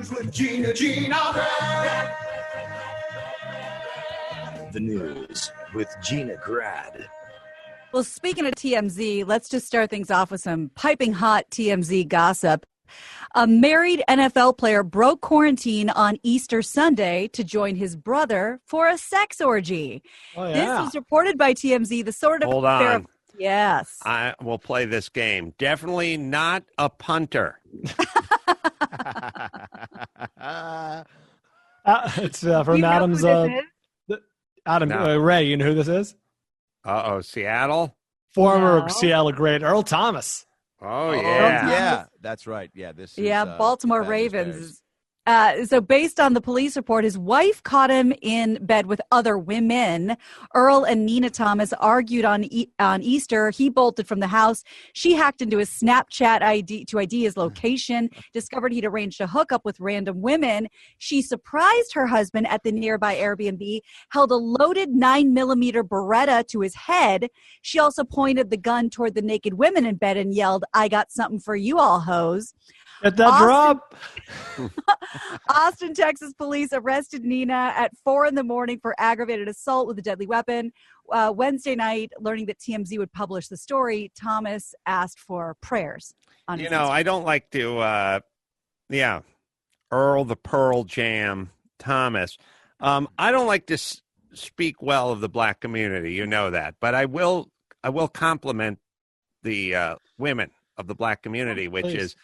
with Gina Grad. The news with Gina Grad. Well, speaking of TMZ, let's just start things off with some piping hot TMZ gossip. A married NFL player broke quarantine on Easter Sunday to join his brother for a sex orgy. Oh, yeah. This was reported by TMZ. The sort of Hold on. Yes. I will play this game. Definitely not a punter. It's from You know Adam's. who this is? Adam Ray, you know who this is? Uh-oh, Seattle? Former No. Seattle great Earl Thomas. Oh, yeah. Yeah, that's right. Yeah, this is Baltimore that is Ravens. theirs. So based on the police report, his wife caught him in bed with other women. Earl and Nina Thomas argued on Easter. He bolted from the house. She hacked into his Snapchat ID to ID his location, discovered he'd arranged a hookup with random women. She surprised her husband at the nearby Airbnb, held a loaded 9mm Beretta to his head. She also pointed the gun toward the naked women in bed and yelled, "I got something for you all, hoes." Get that drop. Austin, Texas police arrested Nina at 4 a.m. for aggravated assault with a deadly weapon. Wednesday night, learning that TMZ would publish the story, Thomas asked for prayers. On his Instagram. I don't like to, Earl the Pearl Jam Thomas. I don't like to speak well of the black community. You know that. But I will compliment the women of the black community, which is,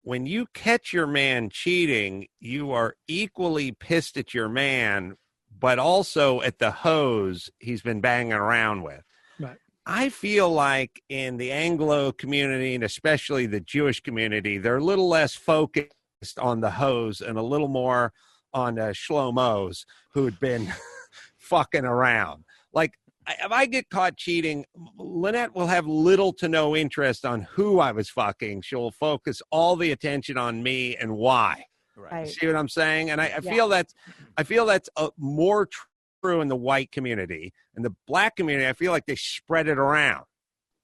when you catch your man cheating, you are equally pissed at your man, but also at the hoes he's been banging around with. Right. I feel like in the Anglo community, and especially the Jewish community, they're a little less focused on the hoes and a little more on Shlomos who had been fucking around. Like, if I get caught cheating, Lynette will have little to no interest on who I was fucking. She'll focus all the attention on me and why. Right. See what I'm saying? And I feel that's more true in the white community. In the black community, I feel like they spread it around.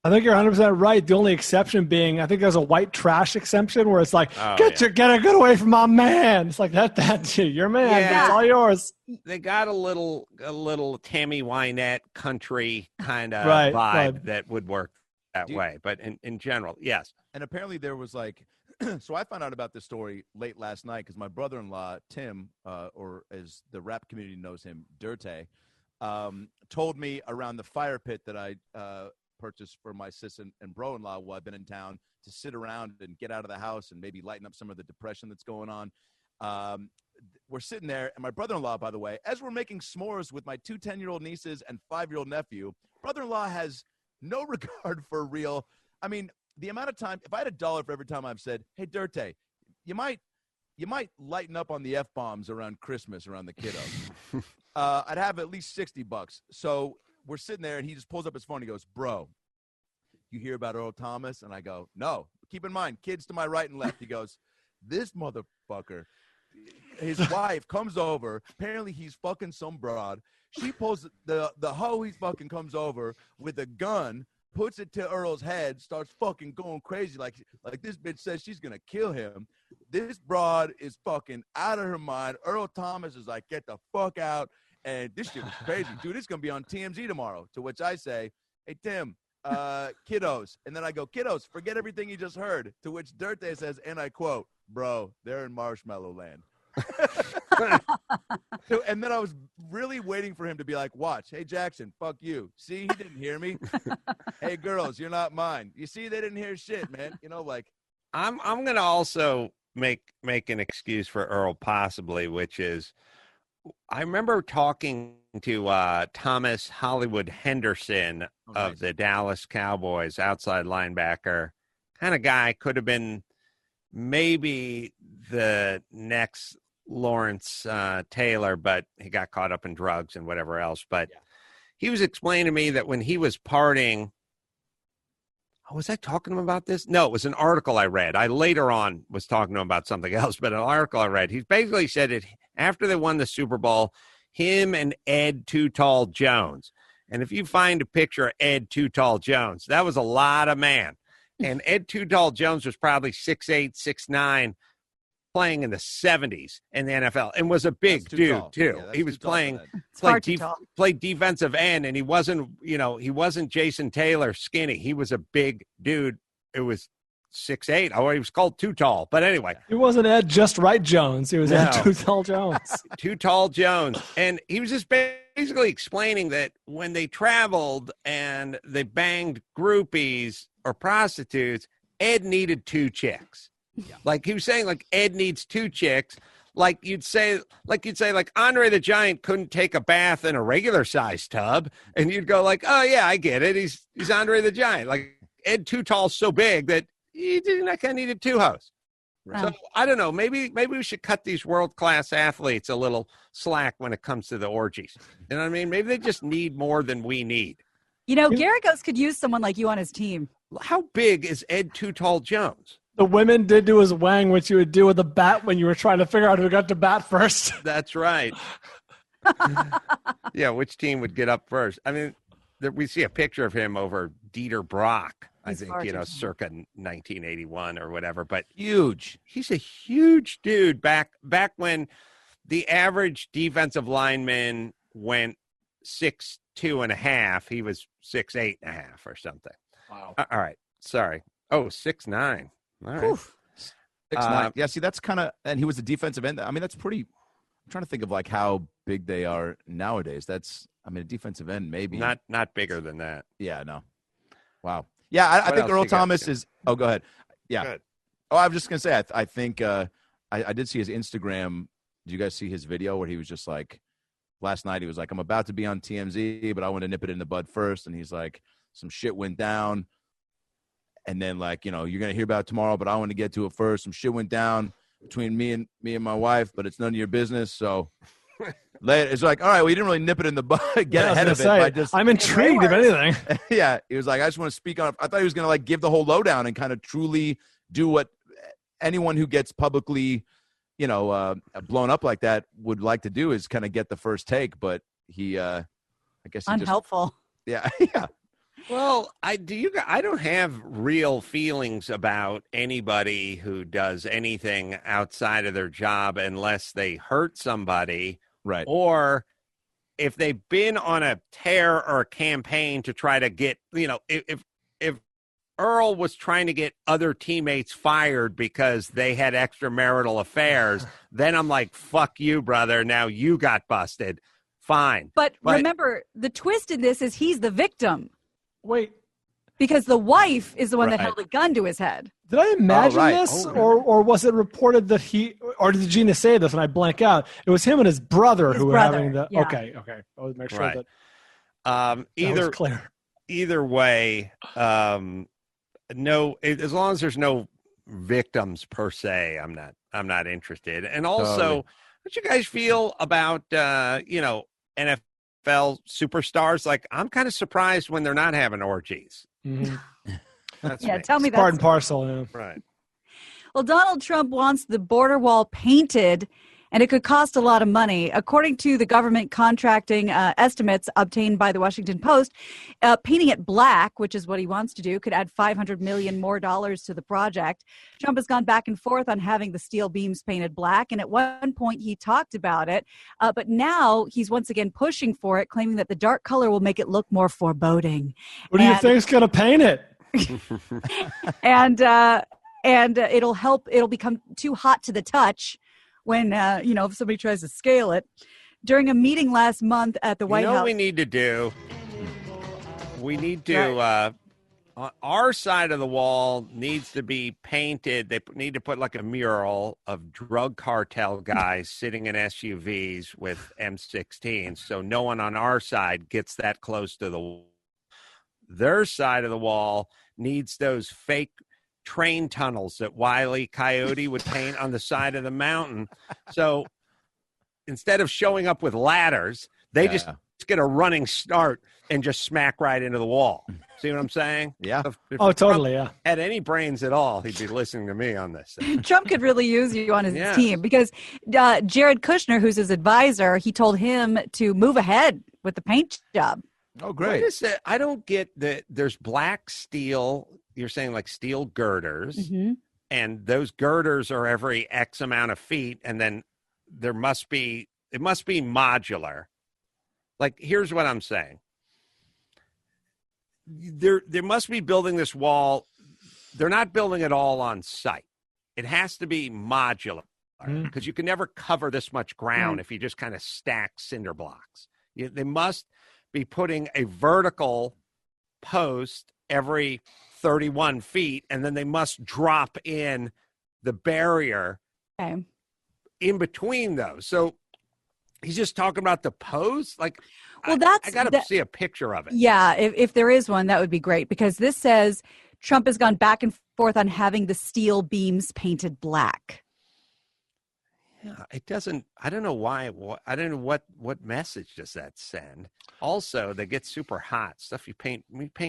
I think you're 100% right. The only exception being, I think there's a white trash exception where it's like, get away from my man. It's like that's your man. Yeah. It's all yours. They got a little Tammy Wynette country kind of vibe that would work that way. But in general, yes. And apparently there was like, so I found out about this story late last night because my brother-in-law, Tim, or as the rap community knows him, Dirte, told me around the fire pit that I purchased for my sis and bro-in-law while I've been in town to sit around and get out of the house and maybe lighten up some of the depression that's going on. We're sitting there, and my brother-in-law, by the way, as we're making s'mores with my 2 10-year-old nieces and 5-year-old nephew, brother-in-law has no regard for real. I mean, the amount of time, if I had $1 for every time I've said, hey, Dirte, you might lighten up on the F-bombs around Christmas around the kiddos. I'd have at least $60. So we're sitting there, and he just pulls up his phone. He goes, bro, you hear about Earl Thomas? And I go, no. Keep in mind, kids to my right and left. He goes, this motherfucker, his wife comes over. Apparently, he's fucking some broad. She pulls the hoe he fucking comes over with a gun, puts it to Earl's head, starts fucking going crazy like this bitch says she's going to kill him. This broad is fucking out of her mind. Earl Thomas is like, get the fuck out. And this shit was crazy. Dude, it's going to be on TMZ tomorrow. To which I say, hey, Tim, kiddos. And then I go, kiddos, forget everything you just heard. To which Dirte says, and I quote, bro, they're in Marshmallow Land. And then I was really waiting for him to be like, watch, hey, Jackson, fuck you. See, he didn't hear me. Hey, girls, you're not mine. You see, they didn't hear shit, man. You know, like. I'm going to also make an excuse for Earl possibly, which is, I remember talking to Thomas Hollywood Henderson of the Dallas Cowboys, outside linebacker, kind of guy, could have been maybe the next Lawrence Taylor, but he got caught up in drugs and whatever else. But he was explaining to me that when he was partying, was I talking to him about this? No, it was an article I read. I later on was talking to him about something else, but an article I read. He basically said it after they won the Super Bowl, him and Ed Too Tall Jones. And if you find a picture of Ed Too Tall Jones, that was a lot of man. And Ed Too Tall Jones was probably 6'8", 6'9", playing in the 70s in the NFL and was a big That's too dude tall. too. Yeah, that's He was too tall for playing that. It's far too tall. played defensive end, and he wasn't Jason Taylor skinny. He was a big dude. It was 6'8". Oh, he was called Too Tall. But anyway. He wasn't Ed Just Right Jones. He was Ed No. Too Tall Jones. Too Tall Jones. And he was just basically explaining that when they traveled and they banged groupies or prostitutes, Ed needed 2 chicks. Yeah. Like he was saying, like Ed needs 2 chicks. Like you'd say, like Andre the Giant couldn't take a bath in a regular size tub, and you'd go like, oh yeah, I get it. He's Andre the Giant. Like Ed Too Tall's so big that he didn't. I kind of needed 2 hoes. Right. So I don't know. Maybe we should cut these world-class athletes a little slack when it comes to the orgies. You know what I mean? Maybe they just need more than we need. You know, Garagos could use someone like you on his team. How big is Ed Too Tall Jones? The women did do his wang, which you would do with a bat when you were trying to figure out who got to bat first. That's right. Yeah, which team would get up first? I mean, we see a picture of him over Dieter Brock, He's I think, far too tall. circa 1981 or whatever. But Huge. he's a huge dude back when the average defensive lineman went 6'2.5", he was 6'8.5" or something. Wow. All right. Sorry. Oh, 6'9". All right. 6'9". Yeah, see, that's kind of, and he was a defensive end. I mean, that's pretty. I'm trying to think of like how big they are nowadays. That's, I mean, a defensive end maybe. Not bigger than that. Yeah, no. Wow. Yeah, I What think else Earl you got, Thomas Jim? is. Oh, go ahead. Yeah. Good. Oh, I was just gonna say. I think I did see his Instagram. Did you guys see his video where he was just like, last night he was like, I'm about to be on TMZ, but I want to nip it in the bud first. And he's like, some shit went down. And then like, you know, you're going to hear about it tomorrow, but I want to get to it first. Some shit went down between me and my wife, but it's none of your business. So it's like, all right, well, you didn't really nip it in the bud, get ahead of it. I'm intrigued, if anything. Yeah. He was like, I just want to speak on it. I thought he was going to like give the whole lowdown and kind of truly do what anyone who gets publicly, you know, blown up like that would like to do, is kind of get the first take. But he, I guess he Unhelpful. just, yeah. Well, I don't have real feelings about anybody who does anything outside of their job unless they hurt somebody, Right. or if they've been on a tear or a campaign to try to get, you know, if Earl was trying to get other teammates fired because they had extramarital affairs, then I'm like, fuck you, brother. Now you got busted. Fine. But remember, the twist in this is he's the victim. Wait, Because the wife is the one that Right. held a gun to his head. did I imagine right. this, Oh, or was it reported that or did Gina say this and I blank out? It was him and his brother His who were brother, having the. yeah. Okay. I would make sure Right. that was clear. Either way, no. As long as there's no victims per se, I'm not interested. And also, Totally. what you guys feel about NFL superstars? Like, I'm kind of surprised when they're not having orgies. Mhm. That's Yeah, me. tell me Part that. and parcel. Yeah. Right. Well, Donald Trump wants the border wall painted, and it could cost a lot of money. According to the government contracting estimates obtained by the Washington Post, painting it black, which is what he wants to do, could add $500 million more to the project. Trump has gone back and forth on having the steel beams painted black, and at one point he talked about it, but now he's once again pushing for it, claiming that the dark color will make it look more foreboding. What do you And- think's going to paint it? and it'll help. It'll become too hot to the touch when if somebody tries to scale it. During a meeting last month at the White You know House, what we need to do? We need to on our side of the wall needs to be painted. They need to put like a mural of drug cartel guys sitting in SUVs with M16s, so no one on our side gets that close to the wall. Their side of the wall needs those fake train tunnels that Wile E. Coyote would paint on the side of the mountain. So instead of showing up with ladders, they just get a running start and just smack right into the wall. See what I'm saying? Yeah. If Oh, totally. Trump Yeah. had any brains at all, he'd be listening to me on this. Trump could really use you on his Yes. team because Jared Kushner, who's his advisor, he told him to move ahead with the paint job. Oh, What great. is it? I don't get that. There's black steel. You're saying like steel girders, Mm-hmm. and those girders are every X amount of feet, and then it must be modular. Like, here's what I'm saying. There must be building this wall. They're not building it all on site. It has to be modular because you can never cover this much ground if you just kind of stack cinder blocks. They must be putting a vertical post every 31 feet, and then they must drop in the barrier in between those. So he's just talking about the post. Like, well, I got to see a picture of it. Yeah, if there is one, that would be great, because this says Trump has gone back and forth on having the steel beams painted black. Yeah, it doesn't. I don't know why. I don't know what message does that send. Also, they get super hot. Stuff you paint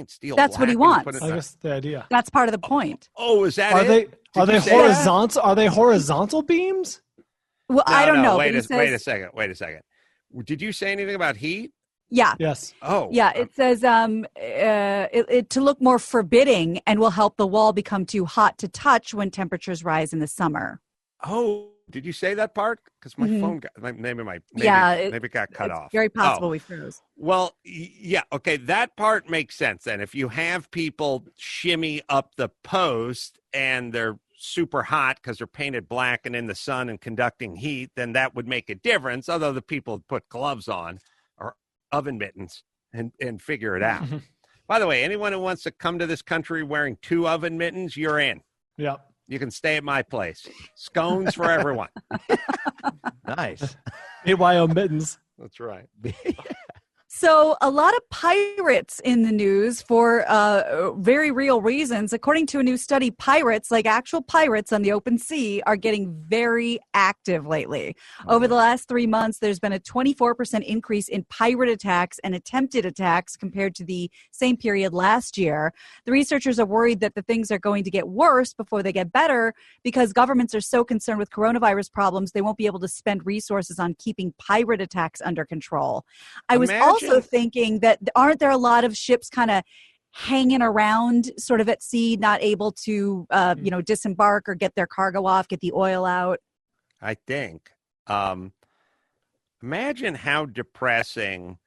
steel. That's what he wants. I guess the idea. That's part of the point. Oh, is that it? Are they horizontal? Are they horizontal beams? Well, I don't know. Wait a second. Did you say anything about heat? Yeah. Yes. Oh. Yeah. It says it to look more forbidding and will help the wall become too hot to touch when temperatures rise in the summer. Oh. Did you say that part? Because my phone got maybe it got cut off. Very possible we froze. Well, yeah, okay, that part makes sense. Then, if you have people shimmy up the post and they're super hot because they're painted black and in the sun and conducting heat, then that would make a difference. Although the people put gloves on or oven mittens and figure it out. By the way, anyone who wants to come to this country wearing 2 oven mittens, you're in. Yep. You can stay at my place. Scones for everyone. Nice. AYO mittens. That's right. So a lot of pirates in the news for very real reasons. According to a new study, pirates, like actual pirates on the open sea, are getting very active lately. Over the last 3 months, there's been a 24% increase in pirate attacks and attempted attacks compared to the same period last year. The researchers are worried that the things are going to get worse before they get better because governments are so concerned with coronavirus problems, they won't be able to spend resources on keeping pirate attacks under control. I was also thinking that aren't there a lot of ships kind of hanging around sort of at sea, not able to, disembark or get their cargo off, get the oil out? I think. Imagine how depressing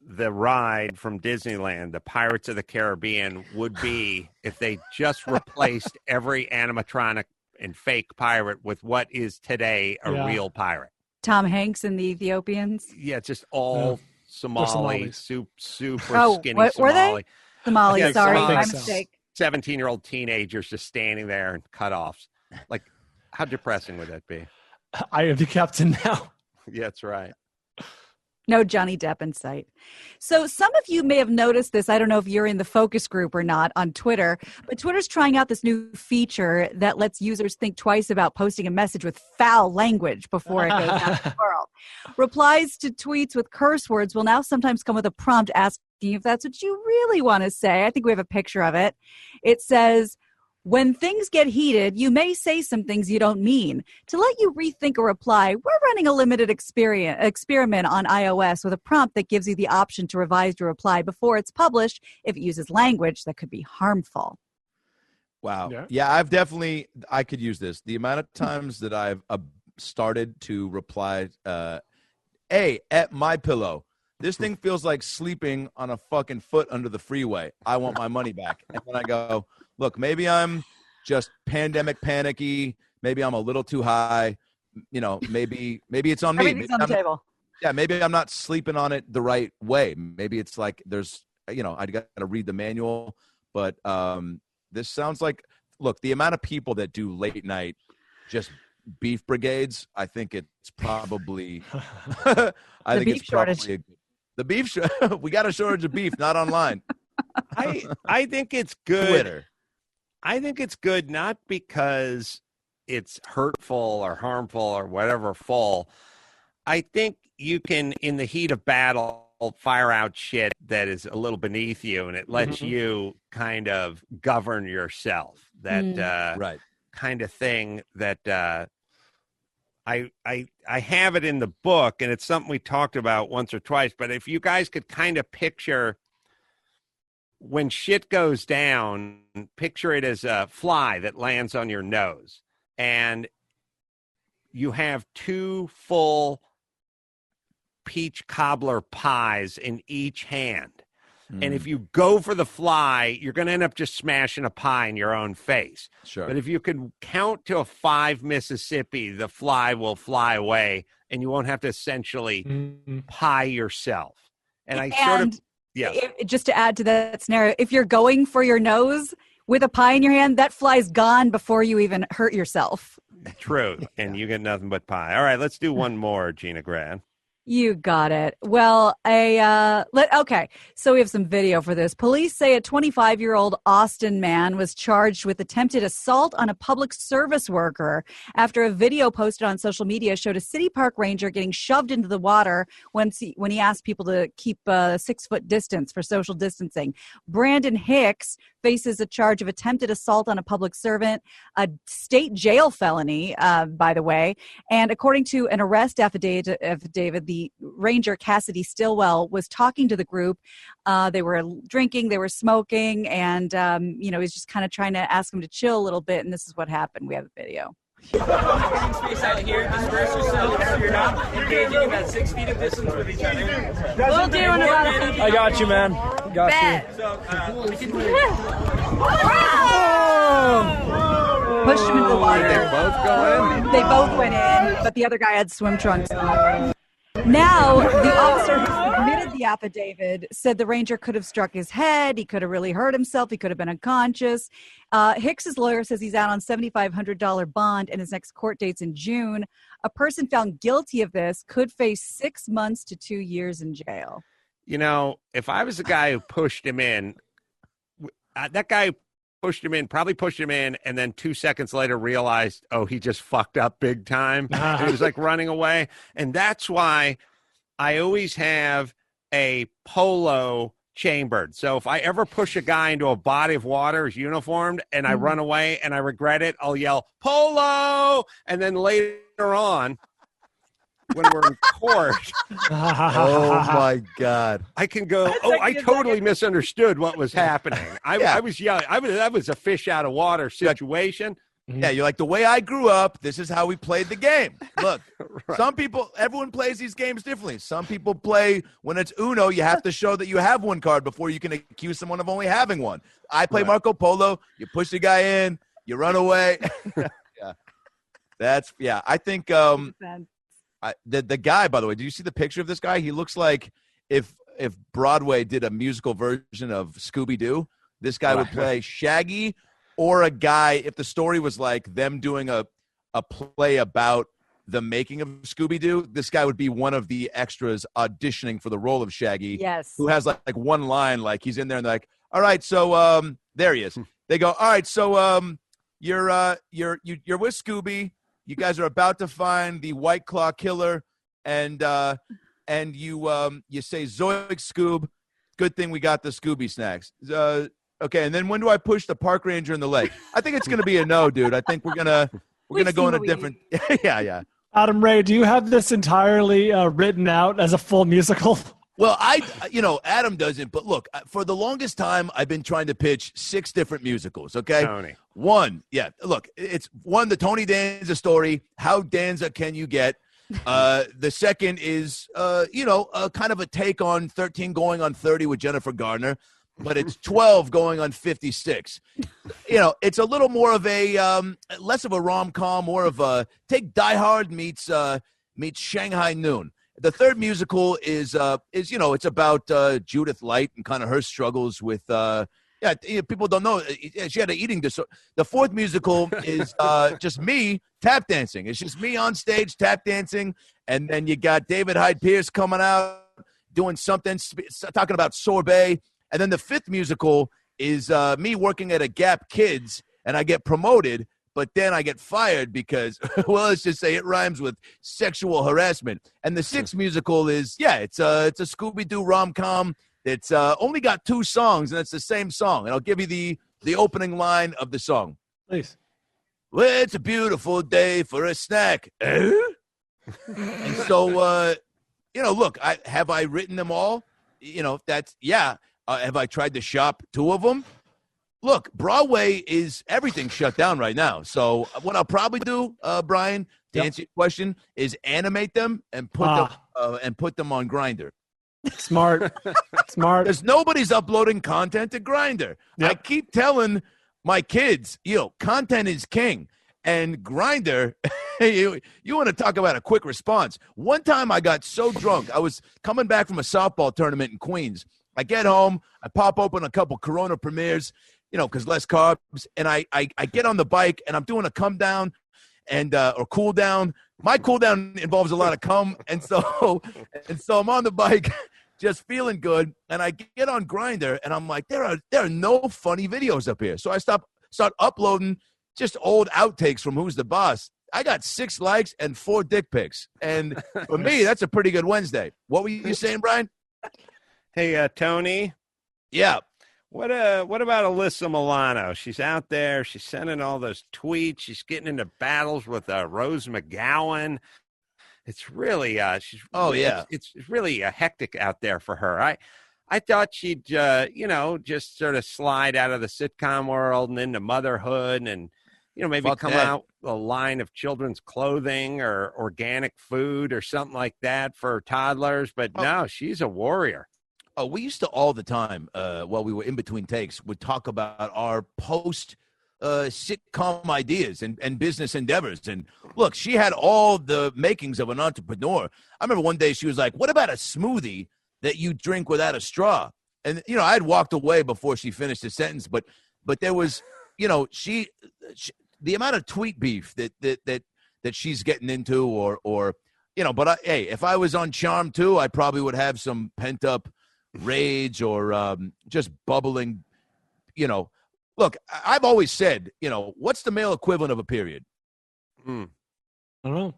the ride from Disneyland, the Pirates of the Caribbean, would be if they just replaced every animatronic and fake pirate with what is today a real pirate. Tom Hanks and the Ethiopians? Yeah, just all Somali, super skinny what, Somali. Were they? Somali, sorry, my mistake. 17-year-old teenagers just standing there and cut-offs. Like, how depressing would that be? I am the captain now. Yeah, that's right. No Johnny Depp in sight. So some of you may have noticed this. I don't know if you're in the focus group or not on Twitter, but Twitter's trying out this new feature that lets users think twice about posting a message with foul language before it goes out to the world. Replies to tweets with curse words will now sometimes come with a prompt asking if that's what you really want to say. I think we have a picture of it. It says, when things get heated, you may say some things you don't mean. To let you rethink a reply, we're running a limited experiment on iOS with a prompt that gives you the option to revise your reply before it's published if it uses language that could be harmful. Wow. Yeah, I could use this. The amount of times that I've started to reply, hey, at my pillow. This thing feels like sleeping on a fucking foot under the freeway. I want my money back. And then I go, look, maybe I'm just pandemic panicky. Maybe I'm a little too high. Maybe it's on me. Everything's on the table. Yeah, maybe I'm not sleeping on it the right way. Maybe it's like there's, I got to read the manual. But this sounds like, look, the amount of people that do late night just beef brigades, I think it's probably, shortage. The beef, we got a shortage of beef, not online. I think it's good. Twitter. I think it's good not because it's hurtful or harmful or whatever full. I think you can, in the heat of battle, fire out shit that is a little beneath you, and it lets you kind of govern yourself. That right kind of thing that I have it in the book, and it's something we talked about once or twice. But if you guys could kind of picture when shit goes down, picture it as a fly that lands on your nose, and you have 2 full peach cobbler pies in each hand. And if you go for the fly, you're going to end up just smashing a pie in your own face. Sure. But if you can count to a 5 Mississippi, the fly will fly away, and you won't have to essentially pie yourself. Just to add to that scenario, if you're going for your nose with a pie in your hand, that fly's gone before you even hurt yourself. True. And you get nothing but pie. All right, let's do one more, Gina Grad. You got it. Well, okay. So we have some video for this. Police say a 25-year-old Austin man was charged with attempted assault on a public service worker after a video posted on social media showed a city park ranger getting shoved into the water when he asked people to keep a 6-foot distance for social distancing. Brandon Hicks faces a charge of attempted assault on a public servant, a state jail felony, by the way. And according to an arrest affidavit, the ranger Cassidy Stillwell was talking to the group. They were drinking, they were smoking, and he's just kind of trying to ask them to chill a little bit. And this is what happened. We have a video. Space out here, disperse yourself so you're not engaging in that 6 feet of distance with each other. We'll do in about a few. I got you, man. Got you. So, we can Pushed him into the water. They both go in? They both went in, but the other guy had swim trunks on. Now, the officer who submitted the affidavit said the ranger could have struck his head. He could have really hurt himself. He could have been unconscious. Hicks's lawyer says he's out on $7,500 bond and his next court date's in June. A person found guilty of this could face 6 months to 2 years in jail. You know, if I was the guy who pushed him in, that guy probably pushed him in, and then 2 seconds later realized, oh, he just fucked up big time. He was like running away. And that's why I always have a polo chambered. So if I ever push a guy into a body of water, is uniformed, and I run away and I regret it, I'll yell, polo! And then later on, when we're in court, Oh my God! I can go, I totally misunderstood what was happening. I was yelling. That was a fish out of water situation. Yeah, you're like, the way I grew up, this is how we played the game. Look, everyone plays these games differently. Some people play when it's Uno, you have to show that you have one card before you can accuse someone of only having one. I play Marco Polo. You push the guy in, you run away. I think the guy, by the way, did you see the picture of this guy? He looks like if Broadway did a musical version of Scooby-Doo, this guy would play Shaggy, or a guy, if the story was like them doing a play about the making of Scooby-Doo, this guy would be one of the extras auditioning for the role of Shaggy. Yes. Who has like one line, like he's in there and they're like, all right, so there he is. They go, all right, so you're with Scooby. You guys are about to find the White Claw killer, and you say, Zoik Scoob, good thing we got the Scooby snacks. Okay, and then when do I push the park ranger in the leg? I think it's gonna be a no, dude. I think we're gonna go in a different. Yeah. Adam Ray, do you have this entirely written out as a full musical? Well, Adam doesn't, but look, for the longest time, I've been trying to pitch 6 different musicals, okay? Tony. It's one, the Tony Danza story, how Danza can you get? The second is, kind of a take on 13 going on 30 with Jennifer Garner, but it's 12 going on 56. It's a little more of a, less of a rom-com, more of a, take Die Hard meets Shanghai Noon. The third musical is it's about Judith Light and kind of her struggles with people don't know she had an eating disorder. The fourth musical is just me tap dancing. It's just me on stage tap dancing, and then you got David Hyde Pierce coming out doing something, talking about sorbet, and then the fifth musical is me working at a Gap Kids, and I get promoted. But then I get fired because, well, let's just say it rhymes with sexual harassment. And the sixth musical is, it's a Scooby-Doo rom-com that's only got 2 songs, and it's the same song. And I'll give you the opening line of the song. Please. Well, it's a beautiful day for a snack. And so, look, have I written them all? Have I tried to shop 2 of them? Look, Broadway is everything shut down right now. So what I'll probably do, Brian, to answer your question, is animate them and put them on Grindr. Smart. Because nobody's uploading content to Grindr. Yep. I keep telling my kids, content is king. And Grindr, you want to talk about a quick response. One time I got so drunk, I was coming back from a softball tournament in Queens. I get home, I pop open a couple Corona Premiers, because less carbs, and I get on the bike, and I'm doing a come down or cool down. My cool down involves a lot of cum, and so I'm on the bike, just feeling good, and I get on Grindr, and I'm like, there are no funny videos up here. So I start uploading just old outtakes from Who's the Boss. I got 6 likes and 4 dick pics, and for me, that's a pretty good Wednesday. What were you saying, Brian? Hey, Tony. Yeah. What about Alyssa Milano? She's out there. She's sending all those tweets. She's getting into battles with Rose McGowan. It's really it's really hectic out there for her. I thought she'd just sort of slide out of the sitcom world and into motherhood and maybe come out with a line of children's clothing or organic food or something like that for toddlers. But no, she's a warrior. Oh, we used to all the time, while we were in between takes, would talk about our post sitcom ideas and business endeavors. And look, she had all the makings of an entrepreneur. I remember one day she was like, "What about a smoothie that you drink without a straw?" And I had walked away before she finished the sentence, but there was, she the amount of tweet beef that she's getting into, or But hey, if I was on Charm too, I probably would have some pent up rage or just bubbling, Look, I've always said, what's the male equivalent of a period? I don't know.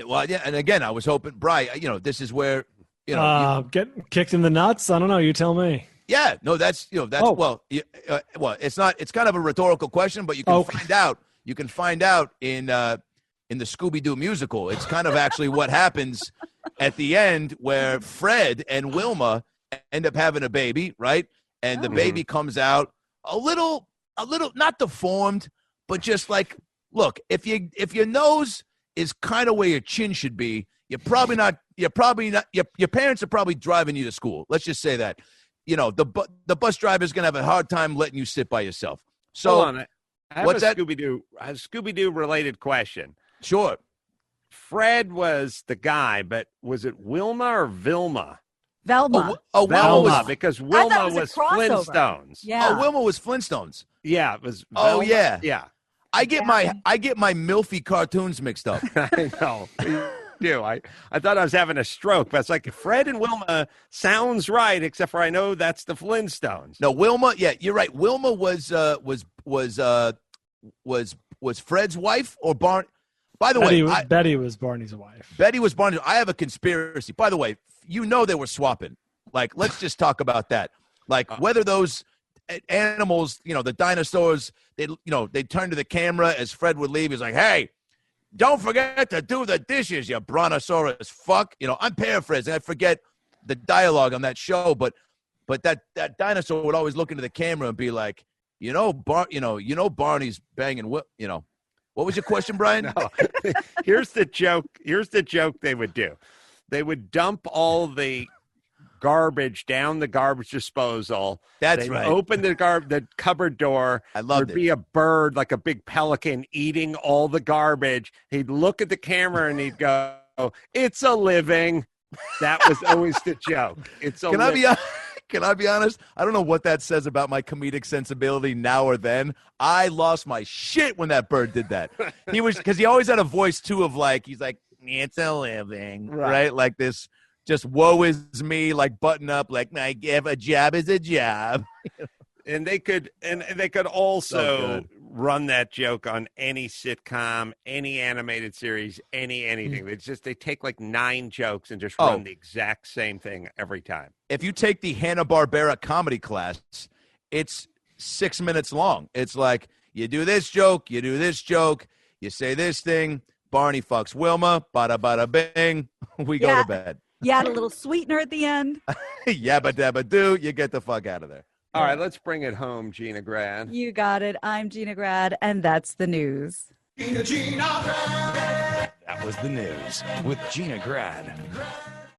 Well, yeah, and again, I was hoping, Bri, this is where, get kicked in the nuts. I don't know. You tell me. Yeah, no, that's well, it's not. It's kind of a rhetorical question, but you can find out. You can find out in the Scooby-Doo musical. It's kind of actually what happens at the end, where Fred and Wilma end up having a baby, right? And the baby comes out a little not deformed, but just like, look, if your nose is kind of where your chin should be, your parents are probably driving you to school. Let's just say that. The bus driver is going to have a hard time letting you sit by yourself. So hold on. I have a Scooby-Doo related question. Sure. Fred was the guy, but was it Wilma or Vilma? Velma. Velma, because Wilma was Flintstones. Yeah. Oh, Wilma was Flintstones. Yeah, it was Velma. Oh, yeah. Yeah. I get my Milfy cartoons mixed up. I know. I thought I was having a stroke, but it's like Fred and Wilma sounds right, except for I know that's the Flintstones. No, Wilma, yeah, you're right. Wilma was Fred's wife or Barney? By the way, Betty was Barney's wife. Betty was Barney. I have a conspiracy. By the way, they were swapping. Like, let's just talk about that. Like, whether those animals, the dinosaurs, they'd turn to the camera as Fred would leave. He's like, "Hey, don't forget to do the dishes, you brontosaurus fuck." I'm paraphrasing. I forget the dialogue on that show, but that dinosaur would always look into the camera and be like, Barney's banging. What was your question, Brian? No. Here's the joke. Here's the joke they would do. They would dump all the garbage down the garbage disposal. That's They'd right. Open the cupboard door. I loved There'd be a bird, like a big pelican, eating all the garbage. He'd look at the camera and he'd go, "It's a living." That was always the joke. It's a living. Can I be honest? I don't know what that says about my comedic sensibility now or then. I lost my shit when that bird did that. Because he always had a voice too of like, he's like, "It's a living," right? Like this, just woe is me, like button up, like, "I give a job is a job." And they could also run that joke on any sitcom, any animated series, anything. They take like 9 jokes and just run the exact same thing every time. If you take the Hanna-Barbera comedy class, it's 6 minutes long. It's like, you do this joke, you do this joke, you say this thing, Barney fucks Wilma, bada bada bing, we go to bed. You add a little sweetener at the end. Yabba dabba do. You get the fuck out of there. All right, let's bring it home, Gina Grad. You got it. I'm Gina Grad, and that's the news. That was the news with Gina Grad.